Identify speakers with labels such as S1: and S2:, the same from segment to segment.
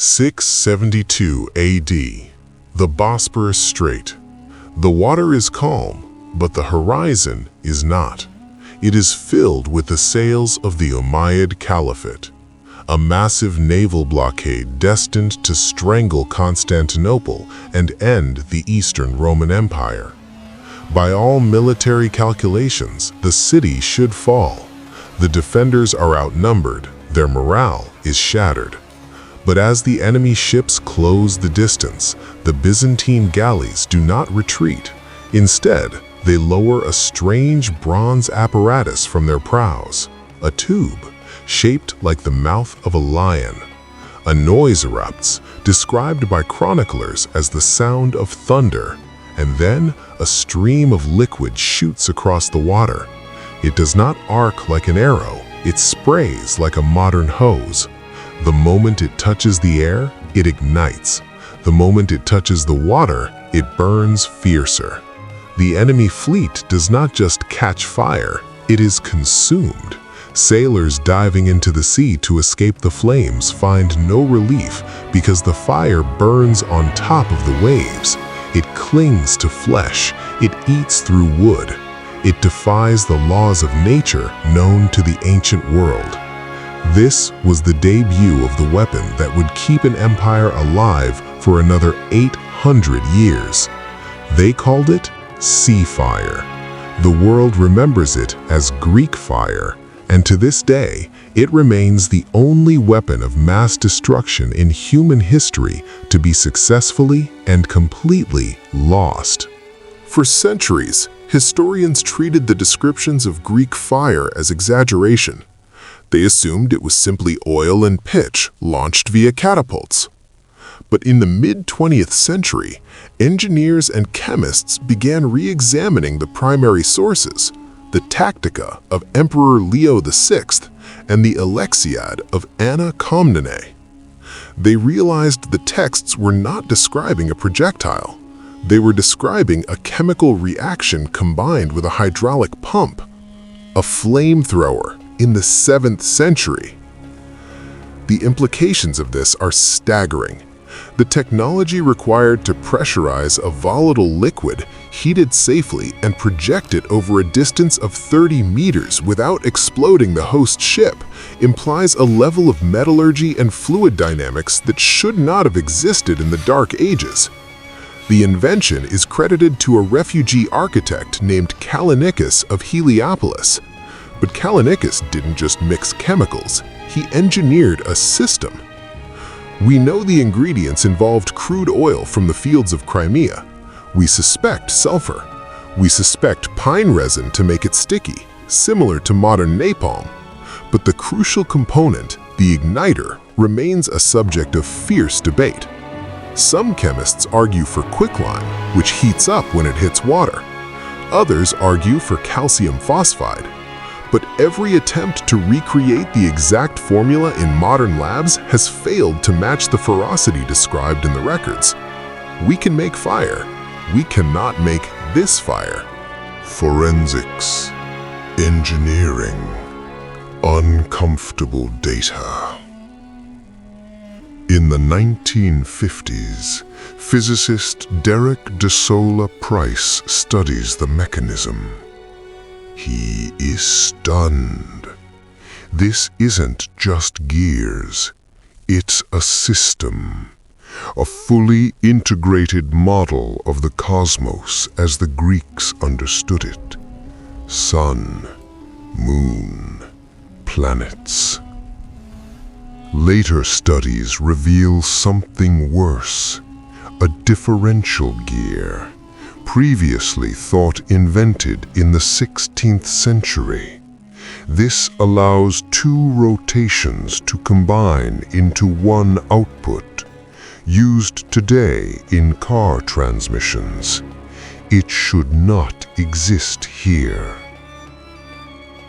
S1: 672 AD. The Bosporus Strait. The water is calm, but the horizon is not. It is filled with the sails of the Umayyad Caliphate, a massive naval blockade destined to strangle Constantinople and end the Eastern Roman Empire. By all military calculations, the city should fall. The defenders are outnumbered, their morale is shattered. But as the enemy ships close the distance, the Byzantine galleys do not retreat. Instead, they lower a strange bronze apparatus from their prows, a tube shaped like the mouth of a lion. A noise erupts, described by chroniclers as the sound of thunder, and then a stream of liquid shoots across the water. It does not arc like an arrow, it sprays like a modern hose. The moment it touches the air, it ignites. The moment it touches the water, it burns fiercer. The enemy fleet does not just catch fire, it is consumed. Sailors diving into the sea to escape the flames find no relief because the fire burns on top of the waves. It clings to flesh, it eats through wood. It defies the laws of nature known to the ancient world. This was the debut of the weapon that would keep an empire alive for another 800 years. They called it sea fire. The world remembers it as Greek fire, and to this day, it remains the only weapon of mass destruction in human history to be successfully and completely lost. For centuries, historians treated the descriptions of Greek fire as exaggeration. They assumed it was simply oil and pitch launched via catapults. But in the mid-20th century, engineers and chemists began re-examining the primary sources, the Tactica of Emperor Leo VI and the Alexiad of Anna Komnene. They realized the texts were not describing a projectile. They were describing a chemical reaction combined with a hydraulic pump, a flamethrower in the 7th century. The implications of this are staggering. The technology required to pressurize a volatile liquid, heat it safely, and project it over a distance of 30 meters without exploding the host ship implies a level of metallurgy and fluid dynamics that should not have existed in the Dark Ages. The invention is credited to a refugee architect named Callinicus of Heliopolis. But Callinicus didn't just mix chemicals, he engineered a system. We know the ingredients involved crude oil from the fields of Crimea. We suspect sulfur. We suspect pine resin to make it sticky, similar to modern napalm. But the crucial component, the igniter, remains a subject of fierce debate. Some chemists argue for quicklime, which heats up when it hits water. Others argue for calcium phosphide. But every attempt to recreate the exact formula in modern labs has failed to match the ferocity described in the records. We can make fire. We cannot make this fire.
S2: Forensics, engineering, uncomfortable data. In the 1950s, physicist Derek de Sola Price studies the mechanism. He is stunned. This isn't just gears. It's a system, a fully integrated model of the cosmos as the Greeks understood it. Sun, moon, planets. Later studies reveal something worse, a differential gear, previously thought invented in the 16th century. This allows two rotations to combine into one output, used today in car transmissions. It should not exist here.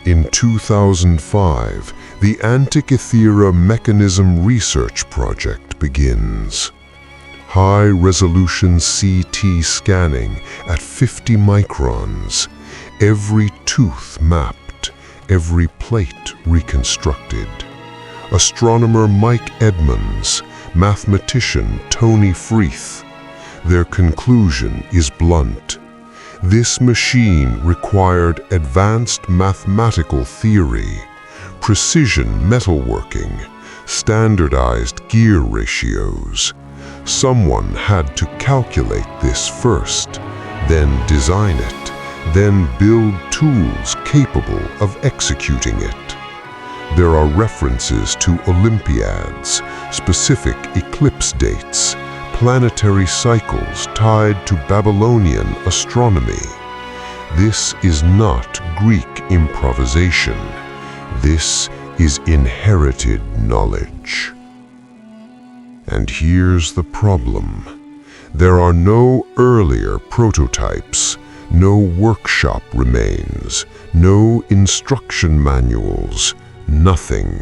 S2: In 2005, the Antikythera Mechanism Research Project begins. High-resolution CT scanning at 50 microns, every tooth mapped, every plate reconstructed. Astronomer Mike Edmonds mathematician Tony Freeth. Their conclusion is blunt. This machine required advanced mathematical theory, precision metalworking, standardized gear ratios. Someone had to calculate this first, then design it, then build tools capable of executing it. There are references to Olympiads, specific eclipse dates, planetary cycles tied to Babylonian astronomy. This is not Greek improvisation. This is inherited knowledge. And here's the problem. There are no earlier prototypes, no workshop remains, no instruction manuals, nothing.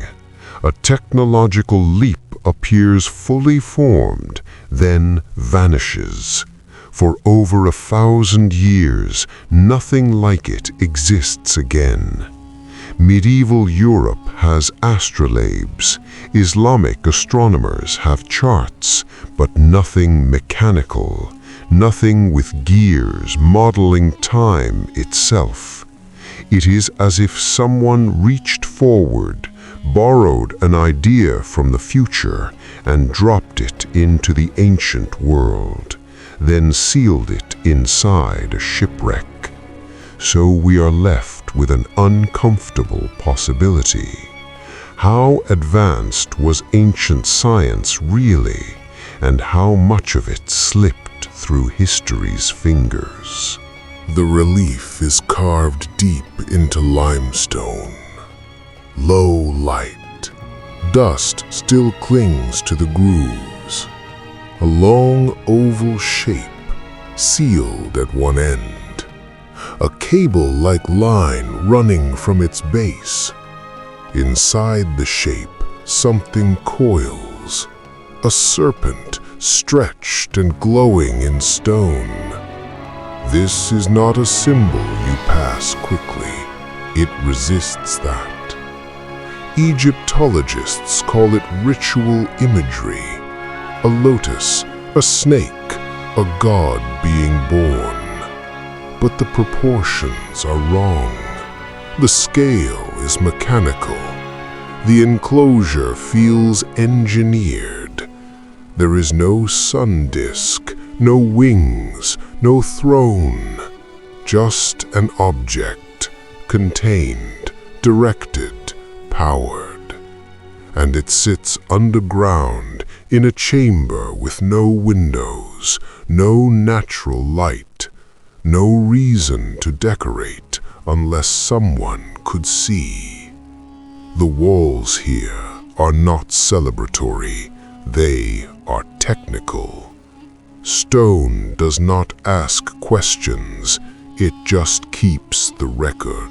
S2: A technological leap appears fully formed, then vanishes. For over 1,000 years, nothing like it exists again. Medieval Europe has astrolabes. Islamic astronomers have charts, but nothing mechanical, nothing with gears modeling time itself. It is as if someone reached forward, borrowed an idea from the future, and dropped it into the ancient world, then sealed it inside a shipwreck. So we are left with an uncomfortable possibility. How advanced was ancient science really, and how much of it slipped through history's fingers?
S1: The relief is carved deep into limestone. Low light. Dust still clings to the grooves. A long oval shape, sealed at one end. A cable-like line running from its base. Inside the shape, something coils. A serpent stretched and glowing in stone. This is not a symbol you pass quickly. It resists that. Egyptologists call it ritual imagery. A lotus, a snake, a god being born. But the proportions are wrong. The scale is mechanical. The enclosure feels engineered. There is no sun disk, no wings, no throne. Just an object, contained, directed, powered. And it sits underground in a chamber with no windows, no natural light. No reason to decorate unless someone could see. The walls here are not celebratory, they are technical. Stone does not ask questions, it just keeps the record.